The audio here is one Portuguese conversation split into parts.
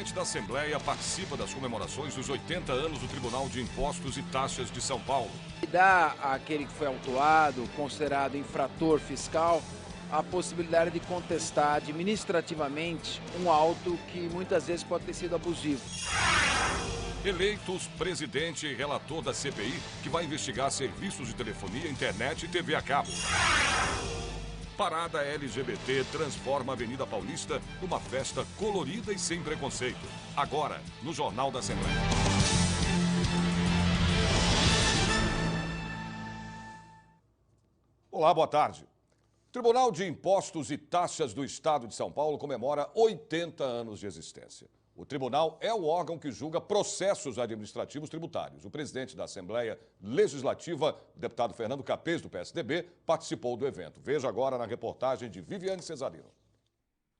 presidente da Assembleia participa das comemorações dos 80 anos do Tribunal de Impostos e Taxas de São Paulo. Dá àquele que foi autuado, considerado infrator fiscal, a possibilidade de contestar administrativamente um auto que muitas vezes pode ter sido abusivo. Eleitos presidente e relator da CPI, que vai investigar serviços de telefonia, internet e TV a cabo. Parada LGBT transforma a Avenida Paulista numa festa colorida e sem preconceito. Agora, no Jornal da Assembleia. Olá, boa tarde. O Tribunal de Impostos e Taxas do Estado de São Paulo comemora 80 anos de existência. O tribunal é o órgão que julga processos administrativos tributários. O presidente da Assembleia Legislativa, o deputado Fernando Capês, do PSDB, participou do evento. Veja agora na reportagem de Viviane Cesarino.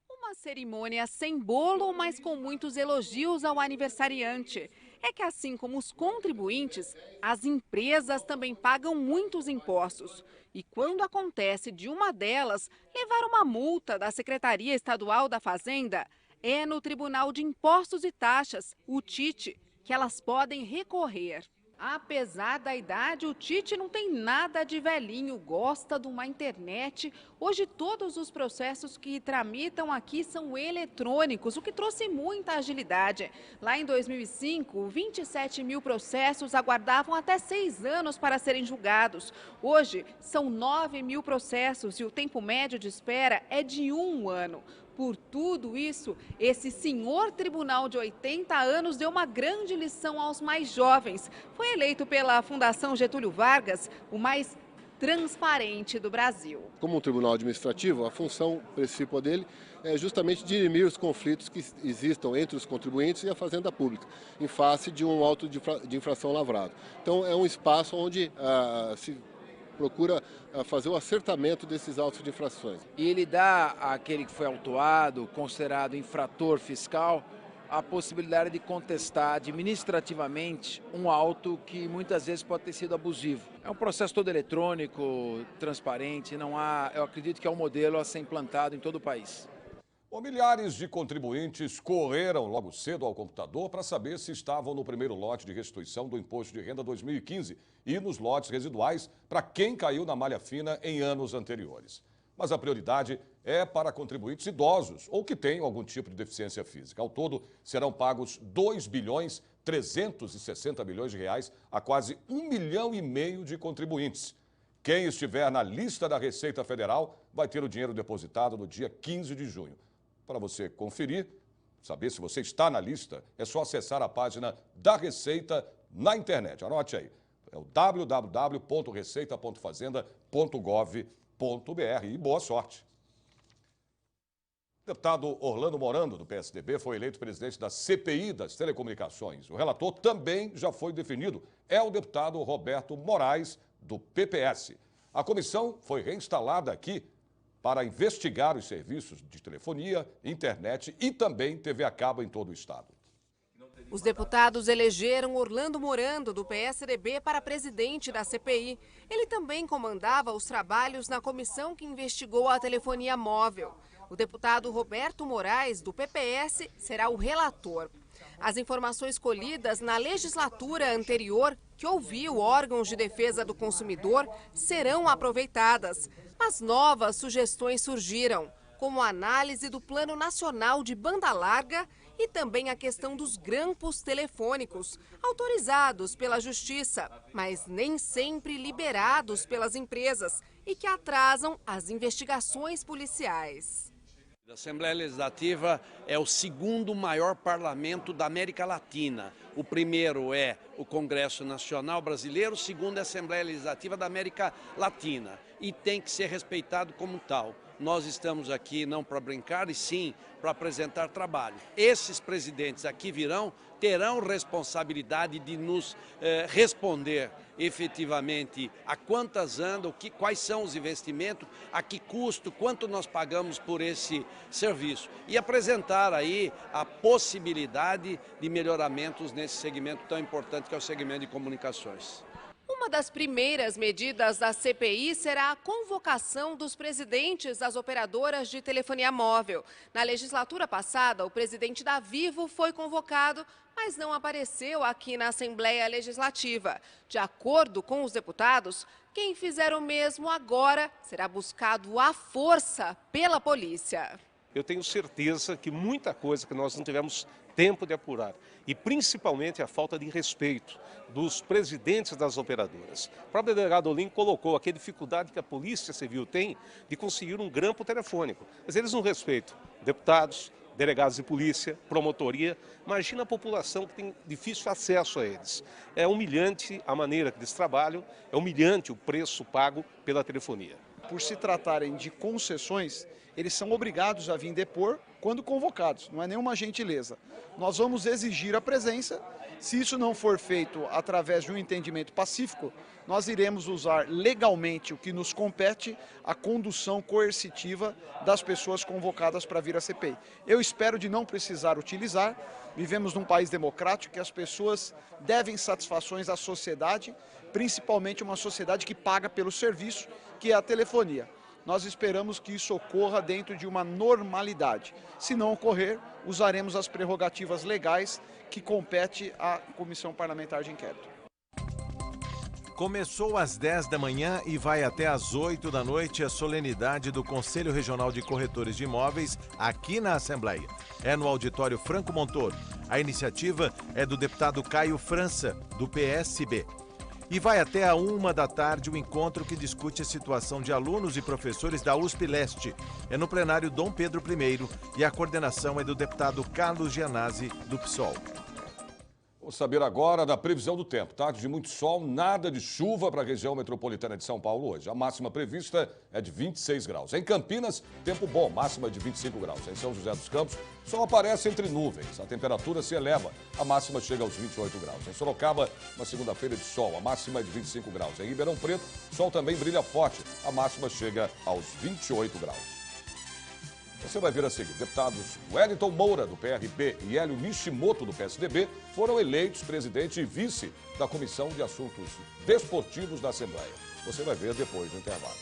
Uma cerimônia sem bolo, mas com muitos elogios ao aniversariante. É que assim como os contribuintes, as empresas também pagam muitos impostos. E quando acontece de uma delas levar uma multa da Secretaria Estadual da Fazenda, é no Tribunal de Impostos e Taxas, o TIT, que elas podem recorrer. Apesar da idade, o TIT não tem nada de velhinho, gosta de uma internet. Hoje todos os processos que tramitam aqui são eletrônicos, o que trouxe muita agilidade. Lá em 2005, 27 mil processos aguardavam até 6 anos para serem julgados. Hoje, são 9 mil processos e o tempo médio de espera é de 1 ano. Por tudo isso, esse senhor tribunal de 80 anos deu uma grande lição aos mais jovens. Foi eleito pela Fundação Getúlio Vargas o mais transparente do Brasil. Como um tribunal administrativo, a função principal dele é justamente dirimir os conflitos que existam entre os contribuintes e a Fazenda Pública, em face de um auto de infração lavrado. Então, é um espaço onde se procura fazer o acertamento desses autos de infrações. E ele dá àquele que foi autuado, considerado infrator fiscal, a possibilidade de contestar administrativamente um auto que muitas vezes pode ter sido abusivo. É um processo todo eletrônico, transparente, eu acredito que é um modelo a ser implantado em todo o país. Milhares de contribuintes correram logo cedo ao computador para saber se estavam no primeiro lote de restituição do Imposto de Renda 2015 e nos lotes residuais para quem caiu na malha fina em anos anteriores. Mas a prioridade é para contribuintes idosos ou que tenham algum tipo de deficiência física. Ao todo, serão pagos 2,360 bilhões de reais a quase 1,5 milhão de contribuintes. Quem estiver na lista da Receita Federal vai ter o dinheiro depositado no dia 15 de junho. Para você conferir, saber se você está na lista, é só acessar a página da Receita na internet. Anote aí, é o www.receita.fazenda.gov.br e boa sorte. O deputado Orlando Morando, do PSDB, foi eleito presidente da CPI das Telecomunicações. O relator também já foi definido, é o deputado Roberto Moraes, do PPS. A comissão foi reinstalada aqui para investigar os serviços de telefonia, internet e também TV a cabo em todo o estado. Os deputados elegeram Orlando Morando, do PSDB, para presidente da CPI. Ele também comandava os trabalhos na comissão que investigou a telefonia móvel. O deputado Roberto Moraes, do PPS, será o relator. As informações colhidas na legislatura anterior, que ouviu órgãos de defesa do consumidor, serão aproveitadas. Mas novas sugestões surgiram, como a análise do Plano Nacional de Banda Larga e também a questão dos grampos telefônicos, autorizados pela Justiça, mas nem sempre liberados pelas empresas e que atrasam as investigações policiais. A Assembleia Legislativa é o segundo maior parlamento da América Latina. O primeiro é o Congresso Nacional Brasileiro, o segundo é a Assembleia Legislativa da América Latina e tem que ser respeitado como tal. Nós estamos aqui não para brincar e sim para apresentar trabalho. Esses presidentes aqui terão responsabilidade de nos responder efetivamente a quantas andam, quais são os investimentos, a que custo, quanto nós pagamos por esse serviço e apresentar aí a possibilidade de melhoramentos nesse segmento tão importante que é o segmento de comunicações. Uma das primeiras medidas da CPI será a convocação dos presidentes das operadoras de telefonia móvel. Na legislatura passada, o presidente da Vivo foi convocado, mas não apareceu aqui na Assembleia Legislativa. De acordo com os deputados, quem fizer o mesmo agora será buscado à força pela polícia. Eu tenho certeza que muita coisa que nós não tivemos tempo de apurar, e principalmente a falta de respeito dos presidentes das operadoras. O próprio delegado Olim colocou aqui a dificuldade que a Polícia Civil tem de conseguir um grampo telefônico, mas eles não respeitam deputados, delegados de polícia, promotoria. Imagina a população que tem difícil acesso a eles. É humilhante a maneira que eles trabalham, é humilhante o preço pago pela telefonia. Por se tratarem de concessões, eles são obrigados a vir depor quando convocados, não é nenhuma gentileza. Nós vamos exigir a presença. Se isso não for feito através de um entendimento pacífico, nós iremos usar legalmente o que nos compete, a condução coercitiva das pessoas convocadas para vir à CPI. Eu espero de não precisar utilizar. Vivemos num país democrático que as pessoas devem satisfações à sociedade, principalmente uma sociedade que paga pelo serviço, que é a telefonia. Nós esperamos que isso ocorra dentro de uma normalidade. Se não ocorrer, usaremos as prerrogativas legais que compete à Comissão Parlamentar de Inquérito. Começou às 10 da manhã e vai até às 8 da noite a solenidade do Conselho Regional de Corretores de Imóveis aqui na Assembleia. É no auditório Franco Montoro. A iniciativa é do deputado Caio França, do PSB. E vai até a 1 da tarde o encontro que discute a situação de alunos e professores da USP Leste. É no plenário Dom Pedro I e a coordenação é do deputado Carlos Gianazzi, do PSOL. Vamos saber agora da previsão do tempo. Tarde de muito sol, nada de chuva para a região metropolitana de São Paulo hoje. A máxima prevista é de 26 graus. Em Campinas, tempo bom, máxima de 25 graus. Em São José dos Campos, sol aparece entre nuvens. A temperatura se eleva, a máxima chega aos 28 graus. Em Sorocaba, uma segunda-feira de sol, a máxima é de 25 graus. Em Ribeirão Preto, sol também brilha forte, a máxima chega aos 28 graus. Você vai ver a seguir, deputados Wellington Moura, do PRB, e Hélio Nishimoto, do PSDB, foram eleitos presidente e vice da Comissão de Assuntos Desportivos da Assembleia. Você vai ver depois do intervalo.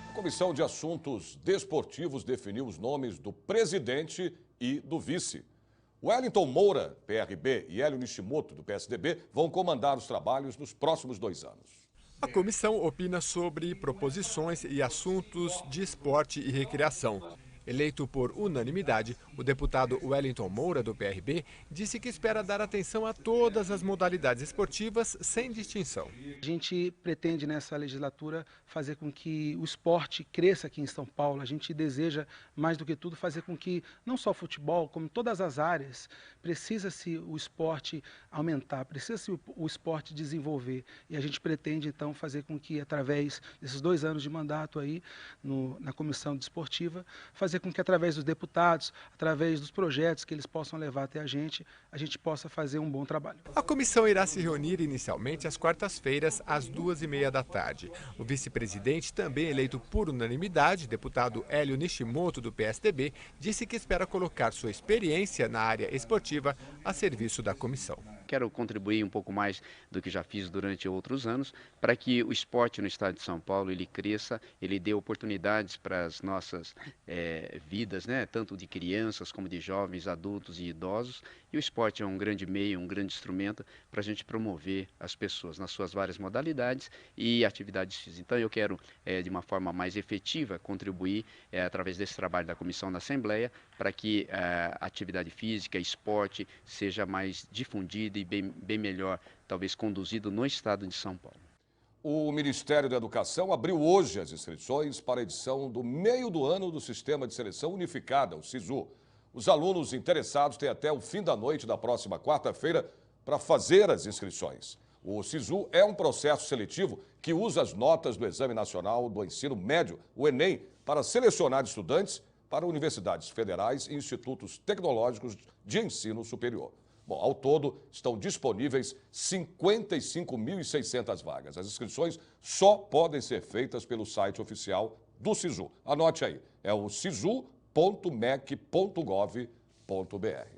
A Comissão de Assuntos Desportivos definiu os nomes do presidente e do vice. Wellington Moura, PRB, e Hélio Nishimoto, do PSDB, vão comandar os trabalhos nos próximos 2 anos. A comissão opina sobre proposições e assuntos de esporte e recreação. Eleito por unanimidade, o deputado Wellington Moura, do PRB, disse que espera dar atenção a todas as modalidades esportivas sem distinção. A gente pretende nessa legislatura fazer com que o esporte cresça aqui em São Paulo. A gente deseja, mais do que tudo, fazer com que não só o futebol, como todas as áreas, precisa-se o esporte aumentar, precisa-se o esporte desenvolver. E a gente pretende, então, fazer com que, através desses 2 anos de mandato aí na Comissão Desportiva, fazer com que, através dos deputados, através dos projetos que eles possam levar até a gente possa fazer um bom trabalho. A comissão irá se reunir inicialmente às quartas-feiras, às 2h30 da tarde. O vice-presidente, também eleito por unanimidade, deputado Hélio Nishimoto, do PSDB, disse que espera colocar sua experiência na área esportiva a serviço da comissão. Quero contribuir um pouco mais do que já fiz durante outros anos para que o esporte no estado de São Paulo ele cresça, ele dê oportunidades para as nossas vidas, né? Tanto de crianças como de jovens, adultos e idosos. E o esporte é um grande meio, um grande instrumento para a gente promover as pessoas nas suas várias modalidades e atividades físicas. Então eu quero, de uma forma mais efetiva, contribuir através desse trabalho da Comissão da Assembleia para que a atividade física, esporte, seja mais difundida e bem melhor, talvez conduzido no estado de São Paulo. O Ministério da Educação abriu hoje as inscrições para a edição do meio do ano do Sistema de Seleção Unificada, o SISU. Os alunos interessados têm até o fim da noite da próxima quarta-feira para fazer as inscrições. O SISU é um processo seletivo que usa as notas do Exame Nacional do Ensino Médio, o Enem, para selecionar estudantes para universidades federais e institutos tecnológicos de ensino superior. Bom, ao todo, estão disponíveis 55.600 vagas. As inscrições só podem ser feitas pelo site oficial do SISU. Anote aí, é o sisu.edu.br. sangue.mec.gov.br.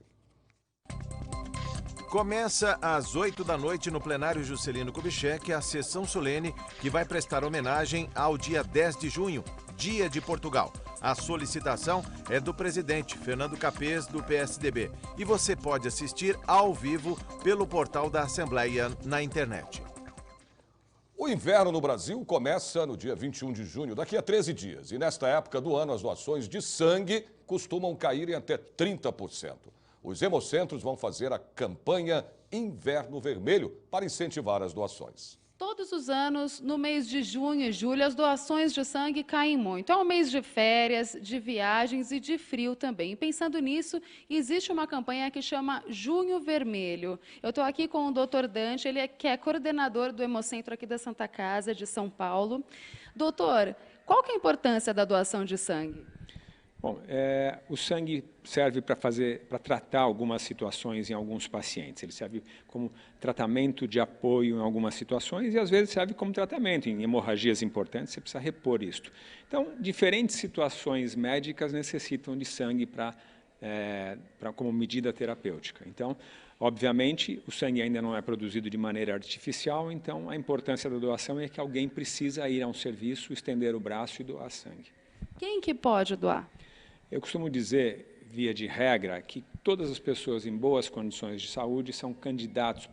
Começa às 8 da noite no plenário Juscelino Kubitschek a sessão solene que vai prestar homenagem ao dia 10 de junho, Dia de Portugal. A solicitação é do presidente Fernando Capês, do PSDB. E você pode assistir ao vivo pelo portal da Assembleia na internet. O inverno no Brasil começa no dia 21 de junho, daqui a 13 dias. E nesta época do ano, as doações de sangue costumam cair em até 30%. Os hemocentros vão fazer a campanha Inverno Vermelho para incentivar as doações. Todos os anos, no mês de junho e julho, as doações de sangue caem muito. É um mês de férias, de viagens e de frio também. E pensando nisso, existe uma campanha que chama Junho Vermelho. Eu estou aqui com o Dr. Dante, ele que é coordenador do Hemocentro aqui da Santa Casa, de São Paulo. Doutor, qual que é a importância da doação de sangue? Bom, o sangue serve para tratar algumas situações em alguns pacientes. Ele serve como tratamento de apoio em algumas situações e, às vezes, serve como tratamento. Em hemorragias importantes, você precisa repor isto. Então, diferentes situações médicas necessitam de sangue como medida terapêutica. Então, obviamente, o sangue ainda não é produzido de maneira artificial, então a importância da doação é que alguém precisa ir a um serviço, estender o braço e doar sangue. Quem que pode doar? Eu costumo dizer, via de regra, que todas as pessoas em boas condições de saúde são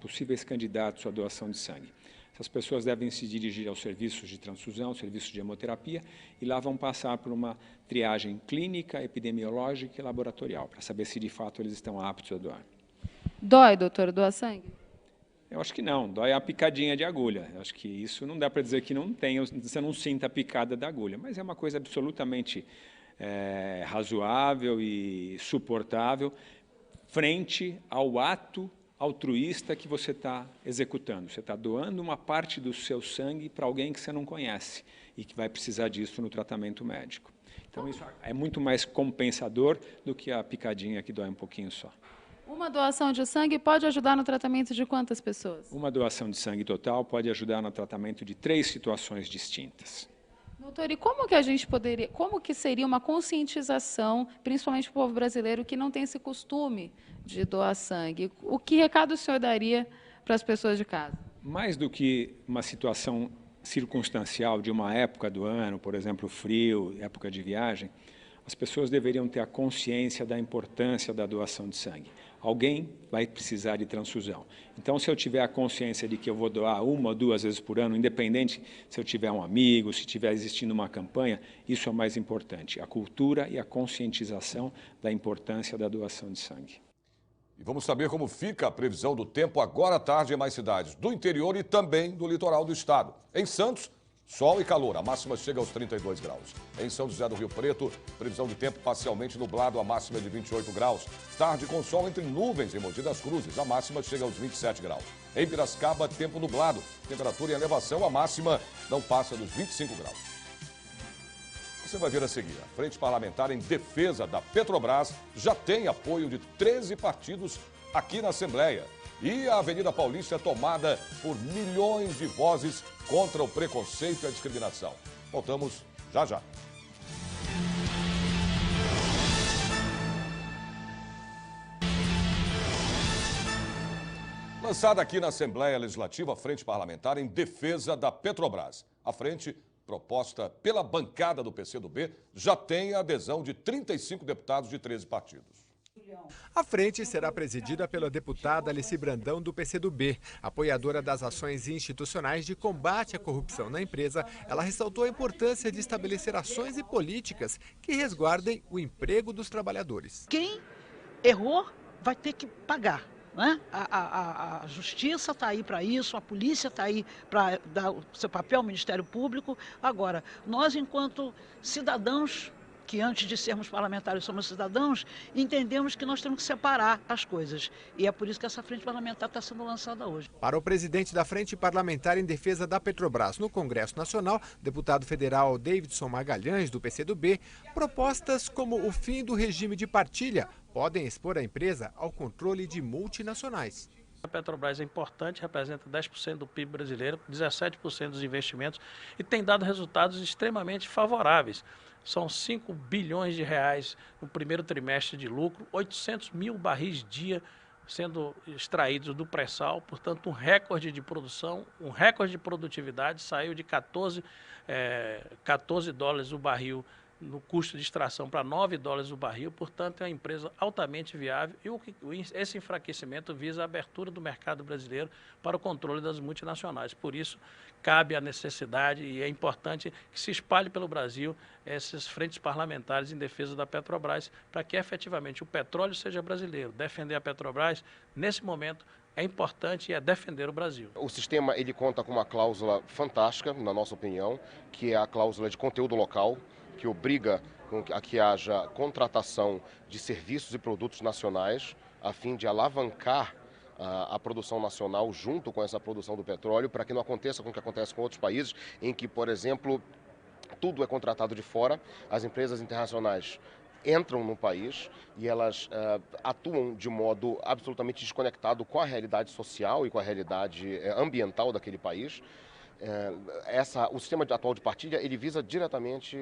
possíveis candidatos à doação de sangue. Essas pessoas devem se dirigir aos serviços de transfusão, serviços de hemoterapia, e lá vão passar por uma triagem clínica, epidemiológica e laboratorial, para saber se de fato eles estão aptos a doar. Dói, doutor, doar sangue? Eu acho que não, dói a picadinha de agulha. Eu acho que isso não dá para dizer que não tem, você não sinta a picada da agulha, mas é uma coisa absolutamente razoável e suportável frente ao ato altruísta que você está executando. Você está doando uma parte do seu sangue para alguém que você não conhece e que vai precisar disso no tratamento médico. Então, isso é muito mais compensador do que a picadinha que dói um pouquinho só. Uma doação de sangue pode ajudar no tratamento de quantas pessoas? Uma doação de sangue total pode ajudar no tratamento de 3 situações distintas. Doutor, e como que seria uma conscientização, principalmente para o povo brasileiro que não tem esse costume de doar sangue? O que recado o senhor daria para as pessoas de casa? Mais do que uma situação circunstancial de uma época do ano, por exemplo, frio, época de viagem, as pessoas deveriam ter a consciência da importância da doação de sangue. Alguém vai precisar de transfusão. Então, se eu tiver a consciência de que eu vou doar 1 ou 2 vezes por ano, independente se eu tiver um amigo, se estiver existindo uma campanha, isso é o mais importante, a cultura e a conscientização da importância da doação de sangue. E vamos saber como fica a previsão do tempo agora à tarde em mais cidades do interior e também do litoral do estado. Em Santos, sol e calor, a máxima chega aos 32 graus. Em São José do Rio Preto, previsão de tempo parcialmente nublado, a máxima é de 28 graus. Tarde com sol entre nuvens em Mogi das Cruzes, a máxima chega aos 27 graus. Em Piracicaba, tempo nublado, temperatura em elevação, a máxima não passa dos 25 graus. Você vai ver a seguir, a Frente Parlamentar em Defesa da Petrobras já tem apoio de 13 partidos aqui na Assembleia. E a Avenida Paulista é tomada por milhões de vozes contra o preconceito e a discriminação. Voltamos já já. Lançada aqui na Assembleia Legislativa a Frente Parlamentar em Defesa da Petrobras. A frente, proposta pela bancada do PCdoB, já tem a adesão de 35 deputados de 13 partidos. A frente será presidida pela deputada Alice Brandão, do PCdoB. Apoiadora das ações institucionais de combate à corrupção na empresa, ela ressaltou a importância de estabelecer ações e políticas que resguardem o emprego dos trabalhadores. Quem errou vai ter que pagar, né? A justiça está aí para isso, a polícia está aí para dar o seu papel, o Ministério Público. Agora, nós, enquanto cidadãos, que antes de sermos parlamentares somos cidadãos, entendemos que nós temos que separar as coisas. E é por isso que essa frente parlamentar está sendo lançada hoje. Para o presidente da Frente Parlamentar em Defesa da Petrobras no Congresso Nacional, deputado federal Davidson Magalhães, do PCdoB, propostas como o fim do regime de partilha podem expor a empresa ao controle de multinacionais. A Petrobras é importante, representa 10% do PIB brasileiro, 17% dos investimentos e tem dado resultados extremamente favoráveis. São 5 bilhões de reais no primeiro trimestre de lucro, 800 mil barris dia sendo extraídos do pré-sal, portanto um recorde de produção, um recorde de produtividade, saiu de 14 dólares o barril no custo de extração para 9 dólares o barril, portanto é uma empresa altamente viável e esse enfraquecimento visa a abertura do mercado brasileiro para o controle das multinacionais. Por isso, cabe a necessidade e é importante que se espalhe pelo Brasil essas frentes parlamentares em defesa da Petrobras para que efetivamente o petróleo seja brasileiro. Defender a Petrobras, nesse momento, é importante e é defender o Brasil. O sistema ele conta com uma cláusula fantástica, na nossa opinião, que é a cláusula de conteúdo local, que obriga a que haja contratação de serviços e produtos nacionais, a fim de alavancar a produção nacional junto com essa produção do petróleo, para que não aconteça com o que acontece com outros países, em que, por exemplo, tudo é contratado de fora, as empresas internacionais entram no país e elas atuam de modo absolutamente desconectado com a realidade social e com a realidade ambiental daquele país. O sistema atual de partilha, ele visa diretamente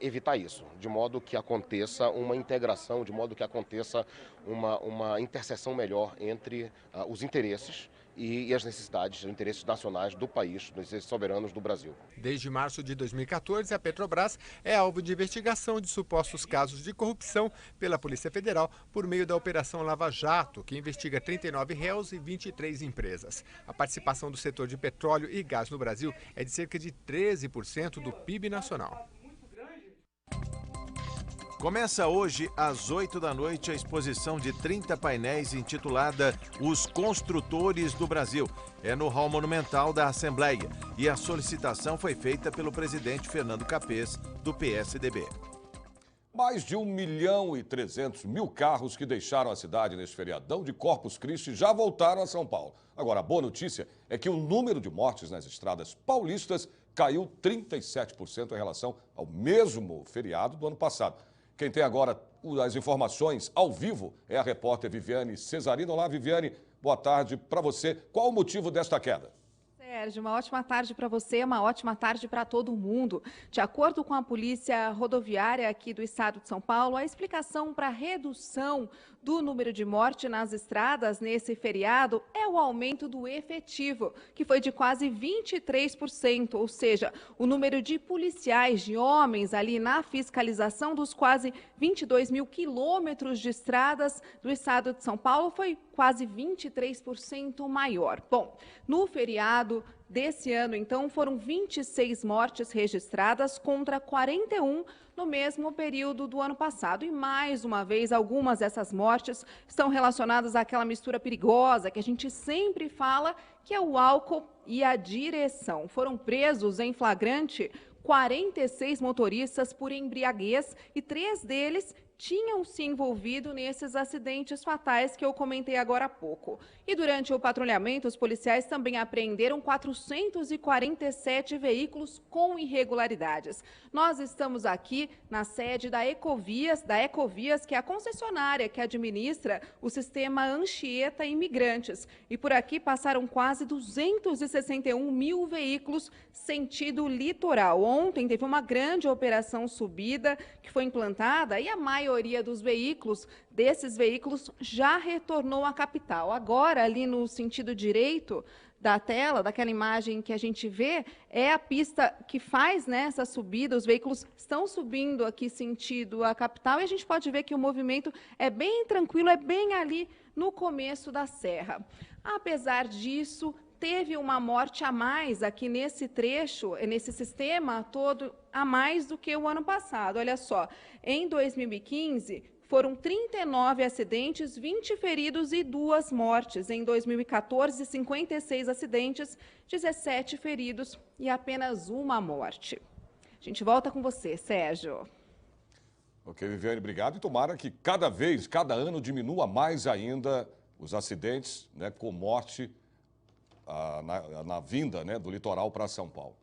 evitar isso, de modo que aconteça uma integração, de modo que aconteça uma interseção melhor entre os interesses e as necessidades, os interesses nacionais do país, dos interesses soberanos do Brasil. Desde março de 2014, a Petrobras é alvo de investigação de supostos casos de corrupção pela Polícia Federal por meio da Operação Lava Jato, que investiga 39 réus e 23 empresas. A participação do setor de petróleo e gás no Brasil é de cerca de 13% do PIB nacional. Começa hoje, às 8 da noite, a exposição de 30 painéis intitulada Os Construtores do Brasil. É no Hall Monumental da Assembleia e a solicitação foi feita pelo presidente Fernando Capês, do PSDB. Mais de 1.300.000 carros que deixaram a cidade neste feriadão de Corpus Christi já voltaram a São Paulo. Agora, a boa notícia é que o número de mortes nas estradas paulistas caiu 37% em relação ao mesmo feriado do ano passado. Quem tem agora as informações ao vivo é a repórter Viviane Cesarino. Olá, Viviane, boa tarde para você. Qual o motivo desta queda? Sérgio, uma ótima tarde para você, uma ótima tarde para todo mundo. De acordo com a Polícia Rodoviária aqui do estado de São Paulo, a explicação para a redução do número de mortes nas estradas nesse feriado é o aumento do efetivo, que foi de quase 23%, ou seja, o número de policiais, de homens ali na fiscalização dos quase 22 mil quilômetros de estradas do estado de São Paulo foi quase 23% maior. Bom, no feriado desse ano, então, foram 26 mortes registradas contra 41 no mesmo período do ano passado. E, mais uma vez, algumas dessas mortes estão relacionadas àquela mistura perigosa que a gente sempre fala, que é o álcool e a direção. Foram presos em flagrante 46 motoristas por embriaguez e 3 deles tinham se envolvido nesses acidentes fatais que eu comentei agora há pouco. E durante o patrulhamento, os policiais também apreenderam 447 veículos com irregularidades. Nós estamos aqui na sede da Ecovias, que é a concessionária que administra o sistema Anchieta Imigrantes. E por aqui passaram quase 261 mil veículos sentido litoral. Ontem teve uma grande operação subida que foi implantada e a maioria desses veículos já retornou à capital. Agora, ali no sentido direito da tela, daquela imagem que a gente vê, é a pista que faz essa subida. Os veículos estão subindo aqui sentido a capital e a gente pode ver que o movimento é bem tranquilo, é bem ali no começo da serra. Apesar disso, teve uma morte a mais aqui nesse trecho, nesse sistema todo, a mais do que o ano passado. Olha só, em 2015, foram 39 acidentes, 20 feridos e 2 mortes. Em 2014, 56 acidentes, 17 feridos e apenas uma morte. A gente volta com você, Sérgio. Ok, Viviane, obrigado. E tomara que cada ano, diminua mais ainda os acidentes com morte na vinda do litoral para São Paulo.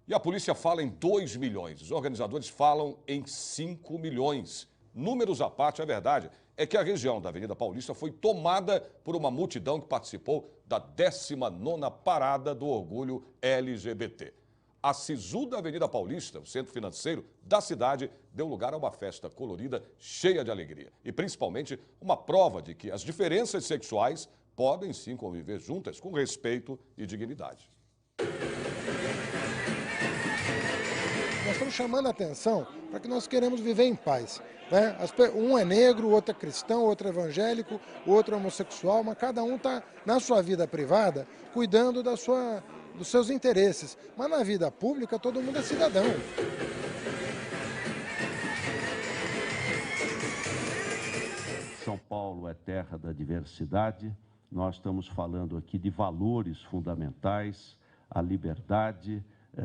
E a polícia fala em 2 milhões, os organizadores falam em 5 milhões. Números à parte, a verdade é que a região da Avenida Paulista foi tomada por uma multidão que participou da 19ª Parada do Orgulho LGBT. A sisuda Avenida Paulista, o centro financeiro da cidade, deu lugar a uma festa colorida, cheia de alegria. E principalmente uma prova de que as diferenças sexuais podem sim conviver juntas com respeito e dignidade. Nós estamos chamando a atenção para que nós queremos viver em paz. Né? Um é negro, o outro é cristão, o outro é evangélico, o outro é homossexual, mas cada um está na sua vida privada cuidando dos seus interesses. Mas na vida pública todo mundo é cidadão. São Paulo é terra da diversidade. Nós estamos falando aqui de valores fundamentais, a liberdade,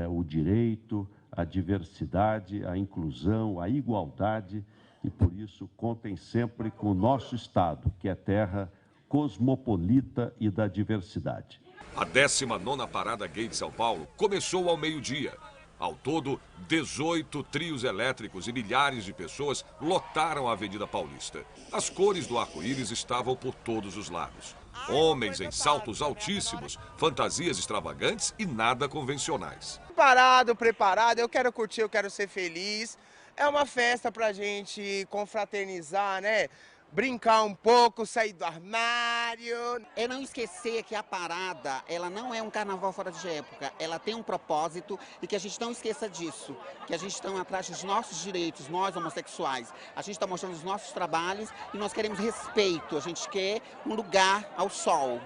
o direito, a diversidade, a inclusão, a igualdade, e por isso contem sempre com o nosso Estado, que é terra cosmopolita e da diversidade. A 19ª Parada Gay de São Paulo começou ao meio-dia. Ao todo, 18 trios elétricos e milhares de pessoas lotaram a Avenida Paulista. As cores do arco-íris estavam por todos os lados. Homens em saltos altíssimos, fantasias extravagantes e nada convencionais. Preparado, eu quero curtir, eu quero ser feliz. É uma festa pra gente confraternizar, né? Brincar um pouco, sair do armário. É não esquecer que a parada, ela não é um carnaval fora de época, ela tem um propósito e que a gente não esqueça disso, que a gente está atrás dos nossos direitos, nós homossexuais. A gente está mostrando os nossos trabalhos e nós queremos respeito, a gente quer um lugar ao sol.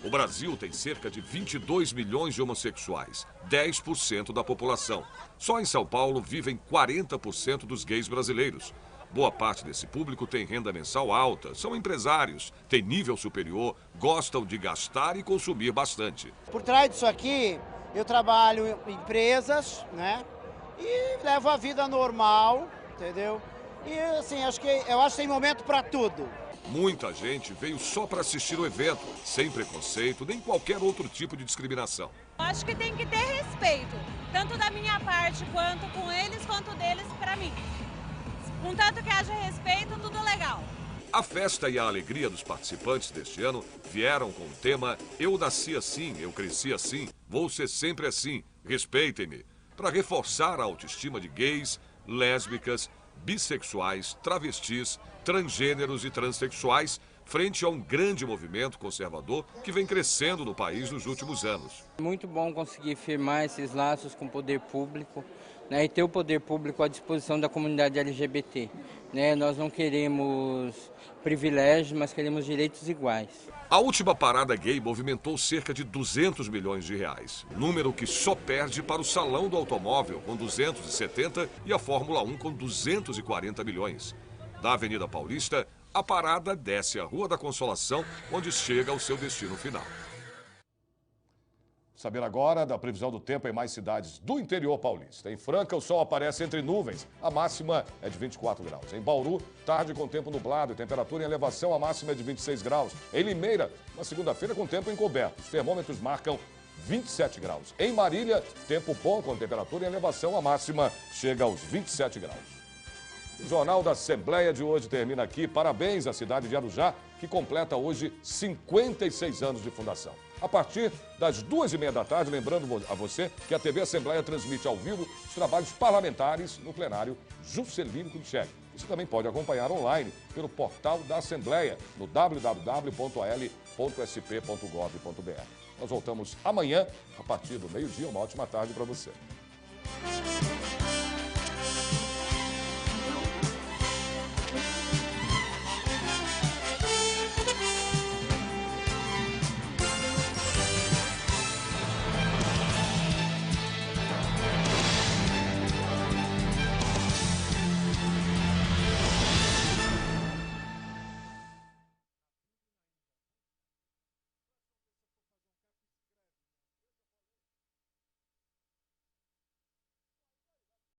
O Brasil tem cerca de 22 milhões de homossexuais, 10% da população. Só em São Paulo vivem 40% dos gays brasileiros. Boa parte desse público tem renda mensal alta, são empresários, têm nível superior, gostam de gastar e consumir bastante. Por trás disso aqui, eu trabalho em empresas, né? E levo a vida normal, entendeu? E assim, eu acho que tem momento para tudo. Muita gente veio só para assistir o evento, sem preconceito nem qualquer outro tipo de discriminação. Acho que tem que ter respeito, tanto da minha parte quanto com eles, quanto deles para mim. Contanto que haja respeito, tudo legal. A festa e a alegria dos participantes deste ano vieram com o tema Eu nasci assim, eu cresci assim, vou ser sempre assim, respeitem-me, para reforçar a autoestima de gays, lésbicas, bissexuais, travestis, transgêneros e transexuais, frente a um grande movimento conservador que vem crescendo no país nos últimos anos. Muito bom conseguir firmar esses laços com o poder público, né, e ter o poder público à disposição da comunidade LGBT. Né? Nós não queremos privilégios, mas queremos direitos iguais. A última parada gay movimentou cerca de 200 milhões de reais, número que só perde para o Salão do Automóvel, com 270, e a Fórmula 1, com 240 milhões. Da Avenida Paulista, a parada desce a Rua da Consolação, onde chega ao seu destino final. Saber agora da previsão do tempo em mais cidades do interior paulista. Em Franca, o sol aparece entre nuvens. A máxima é de 24 graus. Em Bauru, tarde com tempo nublado e temperatura em elevação, a máxima é de 26 graus. Em Limeira, uma segunda-feira com tempo encoberto. Os termômetros marcam 27 graus. Em Marília, tempo bom com temperatura em elevação, a máxima chega aos 27 graus. O Jornal da Assembleia de hoje termina aqui. Parabéns à cidade de Arujá, que completa hoje 56 anos de fundação. A partir das 2h30 da tarde, lembrando a você que a TV Assembleia transmite ao vivo os trabalhos parlamentares no plenário Juscelino Kubitschek. Você também pode acompanhar online pelo portal da Assembleia, no www.al.sp.gov.br. Nós voltamos amanhã, a partir do meio-dia. Uma ótima tarde para você.